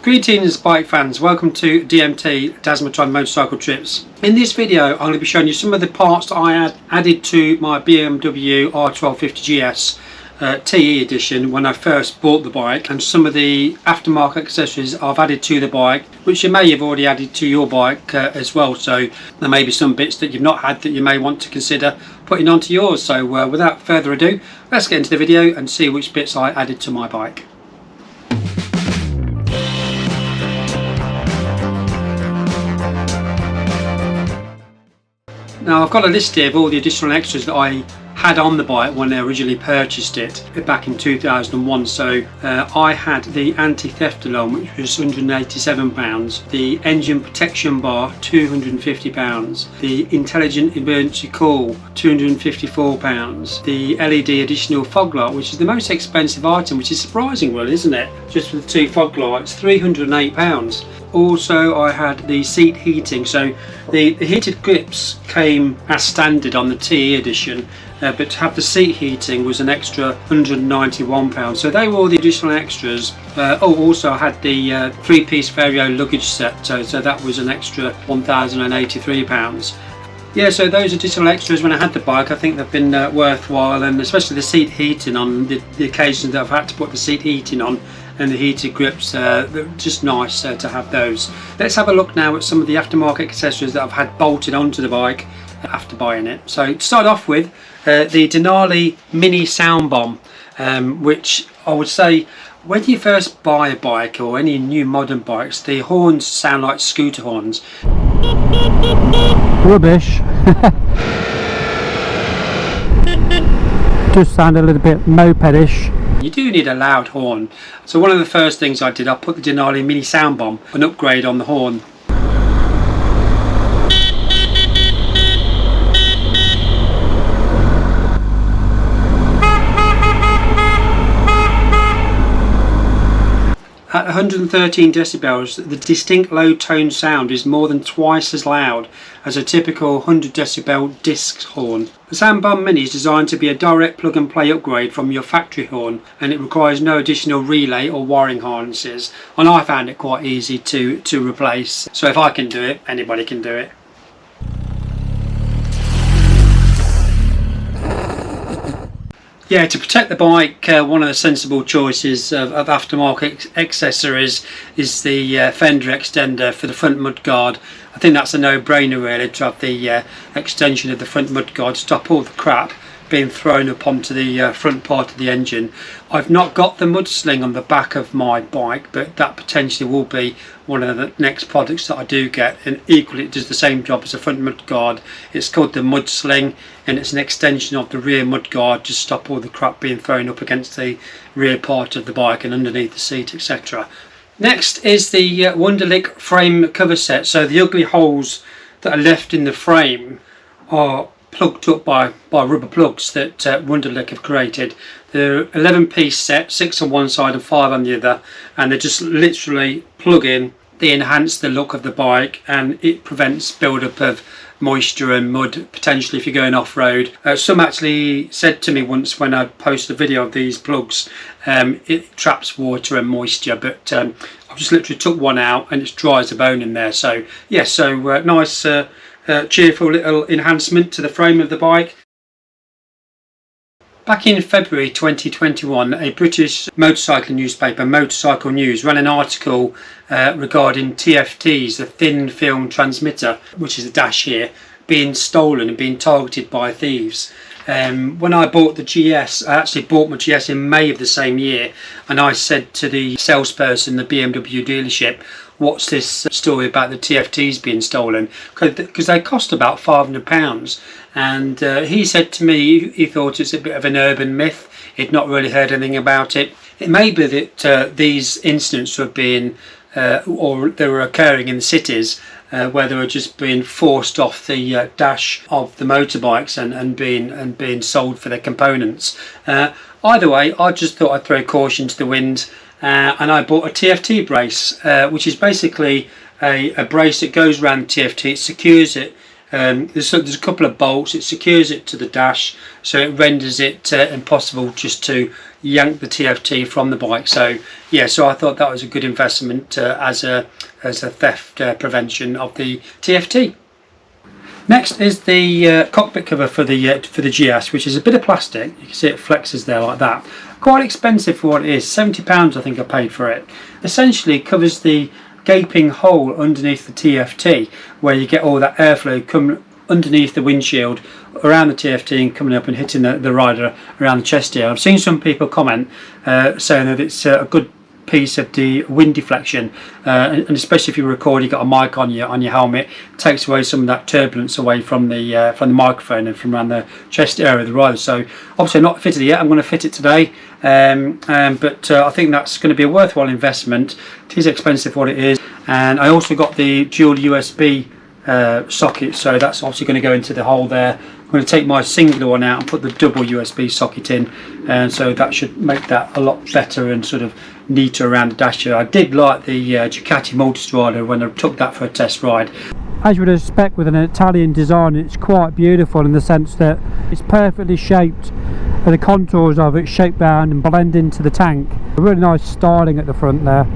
Greetings bike fans, welcome to DMT Dasmatron Motorcycle Trips. In this video I'm going to be showing you some of the parts that I added to my BMW R1250 GS TE edition when I first bought the bike, and some of the aftermarket accessories I've added to the bike which you may have already added to your bike as well, so there may be some bits that you've not had that you may want to consider putting onto yours. So without further ado, let's get into the video and see which bits I added to my bike. Now I've got a list here of all the additional extras that I had on the bike when I originally purchased it back in 2001. So I had the anti-theft alarm, which was £187, the engine protection bar £250, the intelligent emergency call £254, the LED additional fog light, which is the most expensive item, which is surprising really, isn't it? Just for the two fog lights, £308. Also I had the seat heating, so the heated grips came as standard on the TE edition, but to have the seat heating was an extra £191, so they were all the additional extras. Also I had the three-piece Vario luggage set, so that was an extra £1,083. Yeah, so those additional extras when I had the bike, I think they've been worthwhile, and especially the seat heating on the occasions that I've had to put the seat heating on, and the heated grips, they're just nice to have those. Let's have a look now at some of the aftermarket accessories that I've had bolted onto the bike after buying it. So to start off with, the Denali Mini Sound Bomb, which I would say when you first buy a bike or any new modern bikes, the horns sound like scooter horns. Rubbish. Just sound a little bit mopedish. You do need a loud horn. So one of the first things I did, I put the Denali Mini Sound Bomb, an upgrade on the horn. At 113 decibels, the distinct low tone sound is more than twice as loud as a typical 100 decibel disc horn. The Sound Bomb Mini is designed to be a direct plug and play upgrade from your factory horn, and it requires no additional relay or wiring harnesses, and I found it quite easy to replace. So if I can do it, anybody can do it. Yeah, to protect the bike, one of the sensible choices of aftermarket accessories is the fender extender for the front mudguard. I think that's a no-brainer really, to have the extension of the front mudguard to stop all the crap being thrown up onto the front part of the engine. I've not got the mud sling on the back of my bike, but that potentially will be one of the next products that I do get, and equally it does the same job as the front mudguard. It's called the mud sling, and it's an extension of the rear mudguard to stop all the crap being thrown up against the rear part of the bike and underneath the seat, etc. Next is the Wunderlich frame cover set. So the ugly holes that are left in the frame are plugged up by rubber plugs that Wunderlich have created. They're 11-piece set, 6 on one side and 5 on the other, and they just literally plug in. They enhance the look of the bike, and it prevents build-up of moisture and mud potentially if you're going off-road. Some actually said to me once when I posted a video of these plugs, it traps water and moisture, but I've just literally took one out and it's dry as a bone in there. So yeah, nice cheerful little enhancement to the frame of the bike. Back in February 2021, a British motorcycle newspaper, Motorcycle News, ran an article regarding TFTs, the thin film transmitter, which is the dash here, being stolen and being targeted by thieves. When I bought the GS, I actually bought my GS in May of the same year, and I said to the salesperson, the BMW dealership, what's this story about the TFTs being stolen? Because they cost about £500, and he said to me he thought it's a bit of an urban myth. He'd not really heard anything about it. It may be that these incidents were being or they were occurring in cities where they were just being forced off the dash of the motorbikes and being sold for their components. Either way, I just thought I'd throw caution to the wind, and I bought a TFT brace, which is basically a brace that goes around the TFT. It secures it. There's a couple of bolts. It secures it to the dash, so it renders it impossible just to yank the TFT from the bike. So yeah, so I thought that was a good investment as a theft prevention of the TFT. Next is the cockpit cover for the GS, which is a bit of plastic. You can see it flexes there like that. Quite expensive for what it is. £70 I think I paid for it. Essentially it covers the gaping hole underneath the TFT, where you get all that airflow coming underneath the windshield around the TFT and coming up and hitting the rider around the chest here. I've seen some people comment saying that it's a good piece of the wind deflection, and especially if you record, you've got a mic on your helmet, it takes away some of that turbulence away from the microphone and from around the chest area of the rider. So obviously I'm not fitted it yet. I'm going to fit it today, but I think that's going to be a worthwhile investment. It is expensive what it is, and I also got the dual USB socket, so that's obviously going to go into the hole there. I'm going to take my singular one out and put the double USB socket in, and so that should make that a lot better and sort of neater around the dash here. I did like the Ducati Multistrada when I took that for a test ride. As you would expect with an Italian design, it's quite beautiful in the sense that it's perfectly shaped, and the contours of it shape round and blend into the tank. A really nice styling at the front there.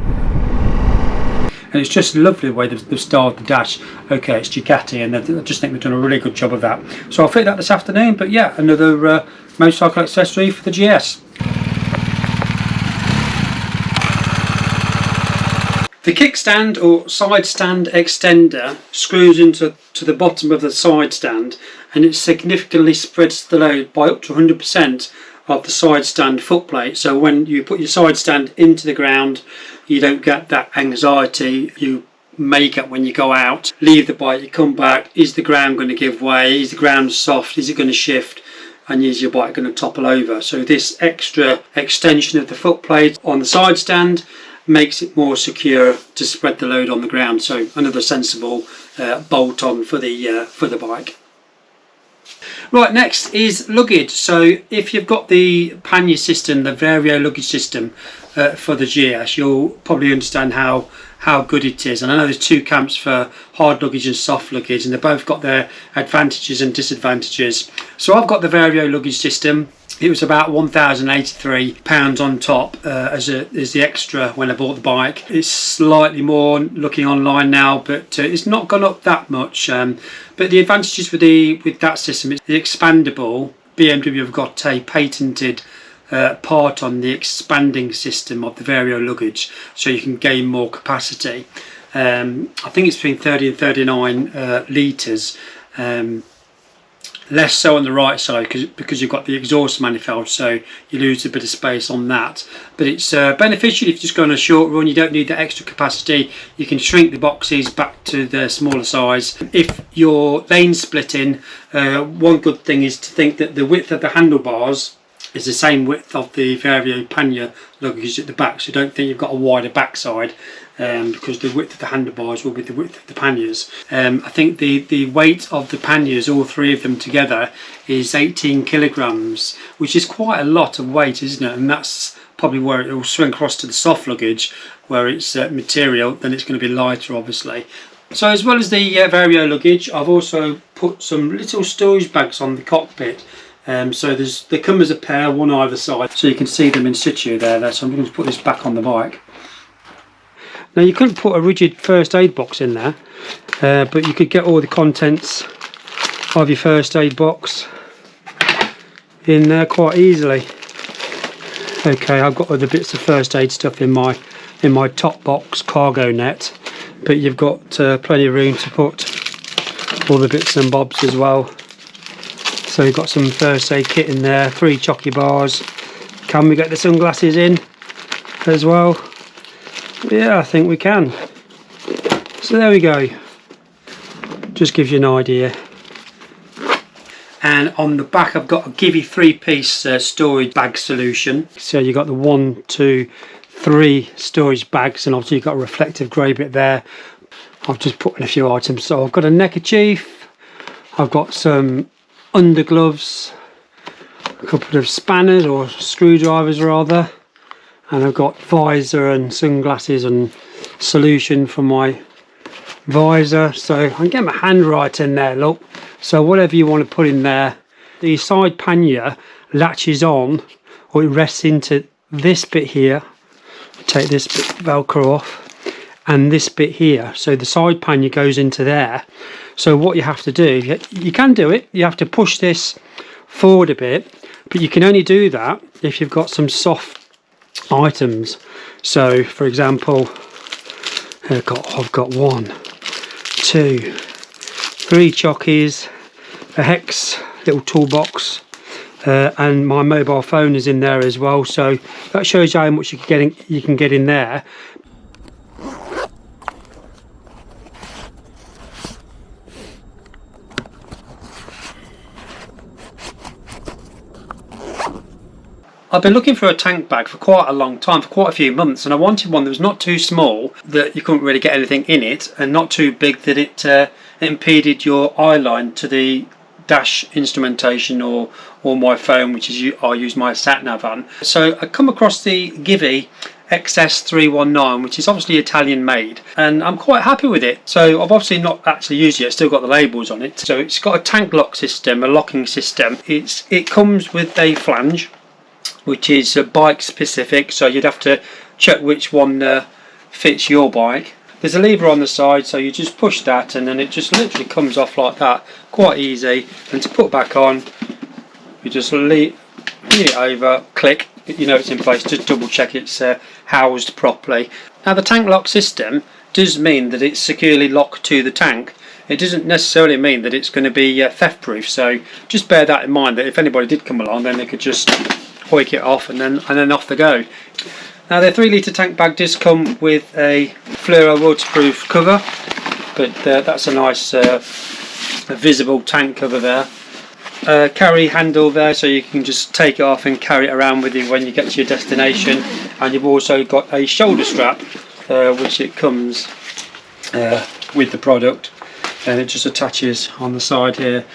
And it's just lovely the way they've styled the dash. Okay, it's Ducati, and I just think they've done a really good job of that. So I'll fit that this afternoon, but yeah, another motorcycle accessory for the GS. The kickstand or side stand extender screws into the bottom of the side stand, and it significantly spreads the load by up to 100% of the side stand footplate. So when you put your side stand into the ground, you don't get that anxiety you may get when you go out, leave the bike, you come back, is the ground going to give way, is the ground soft, is it going to shift, and is your bike going to topple over? So this extra extension of the footplate on the side stand makes it more secure to spread the load on the ground. So another sensible bolt on for the bike. Right, next is luggage. So if you've got the pannier system, the Vario luggage system for the GS, you'll probably understand how good it is. And I know there's two camps for hard luggage and soft luggage, and they've both got their advantages and disadvantages. So I've got the Vario luggage system. It was about £1,083 on top as the extra when I bought the bike. It's slightly more looking online now, but it's not gone up that much. But the advantages with that system is the expandable. BMW have got a patented part on the expanding system of the Vario luggage, so you can gain more capacity. I think it's between 30 and 39 litres. Less so on the right side because you've got the exhaust manifold, so you lose a bit of space on that. But it's beneficial if you just go on a short run. You don't need that extra capacity. You can shrink the boxes back to the smaller size. If you're lane splitting, one good thing is to think that the width of the handlebars is the same width of the Vario pannier luggage at the back, so don't think you've got a wider backside, because the width of the handlebars will be the width of the panniers. I think the weight of the panniers, all three of them together, is 18 kilograms, which is quite a lot of weight, isn't it? And that's probably where it will swing across to the soft luggage, where it's material, then it's going to be lighter obviously. So as well as the Vario luggage, I've also put some little storage bags on the cockpit. So they come as a pair, one either side, so you can see them in situ there. So I'm going to put this back on the bike. Now you couldn't put a rigid first aid box in there, but you could get all the contents of your first aid box in there quite easily. Okay, I've got other bits of first aid stuff in my top box cargo net, but you've got plenty of room to put all the bits and bobs as well. So you've got some first aid kit in there, 3 chocky bars. Can we get the sunglasses in as well? Yeah, I think we can. So there we go. Just gives you an idea. And on the back I've got a Givi 3-piece storage bag solution. So you've got the 1, 2, 3 storage bags, and obviously you've got a reflective grey bit there. I've just put in a few items. So I've got a neckerchief, I've got some undergloves, a couple of spanners or screwdrivers rather, and I've got visor and sunglasses and solution for my visor. So I can get my hand right in there, look. So whatever you want to put in there. The side pannier latches on or it rests into this bit here. Take this bit velcro off, and this bit here, so the side pannier goes into there. So what you have to do, you can do it, you have to push this forward a bit, but you can only do that if you've got some soft items. So for example, I've got 1, 2, 3 chockies, a hex little toolbox, and my mobile phone is in there as well, so that shows you how much you can get in there. I've been looking for a tank bag for quite a long time, for quite a few months, and I wanted one that was not too small that you couldn't really get anything in it, and not too big that it impeded your eye line to the dash instrumentation or my phone, which is I use my sat nav on. So I come across the Givi XS319, which is obviously Italian made, and I'm quite happy with it. So I've obviously not actually used it, it's still got the labels on it. So it's got a tank lock system, a locking system. It comes with a flange, which is bike specific, so you'd have to check which one fits your bike. There's a lever on the side, so you just push that and then it just literally comes off like that, quite easy. And to put back on, you just lean it over, click, you know it's in place, just double check it's housed properly. Now the tank lock system does mean that it's securely locked to the tank. It doesn't necessarily mean that it's going to be theft proof, so just bear that in mind, that if anybody did come along then they could just hoik it off and then off they go. Now the 3 litre tank bag does come with a fluoro waterproof cover, but that's a nice visible tank cover there. Carry handle there, so you can just take it off and carry it around with you when you get to your destination. And you've also got a shoulder strap, which it comes with the product, and it just attaches on the side here.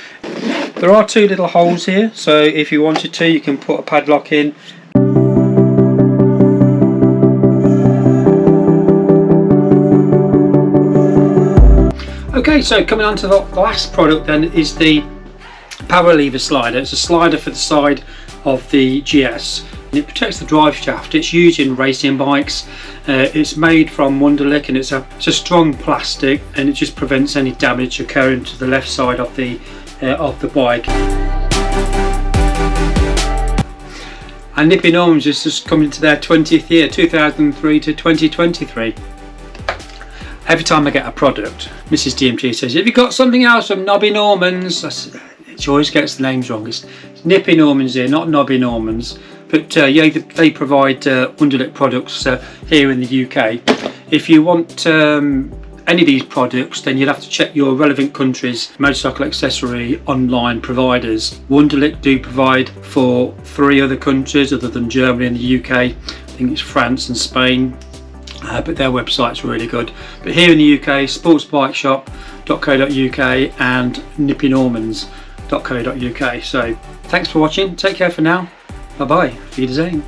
There are 2 little holes here, so if you wanted to, you can put a padlock in. Okay, so coming on to the last product then is the power lever slider. It's a slider for the side of the GS. It protects the drive shaft. It's used in racing bikes. It's made from Wunderlich, and it's a strong plastic, and it just prevents any damage occurring to the left side of the bike. And Nippy Norman's is just coming to their 20th year, 2003 to 2023. Every time I get a product, Mrs DMG says, "Have you got something else from Nobby Norman's?" She always gets the names wrong. It's Nippy Norman's here, not Nobby Norman's. But yeah, they provide Wunderlich products here in the UK. If you want any of these products, then you'll have to check your relevant country's motorcycle accessory online providers. Wunderlich do provide for 3 other countries other than Germany and the UK. I think it's France and Spain. But their website's really good. But here in the UK, sportsbikeshop.co.uk and nippynormans.co.uk. So thanks for watching, take care for now, bye bye, Wiedersehen.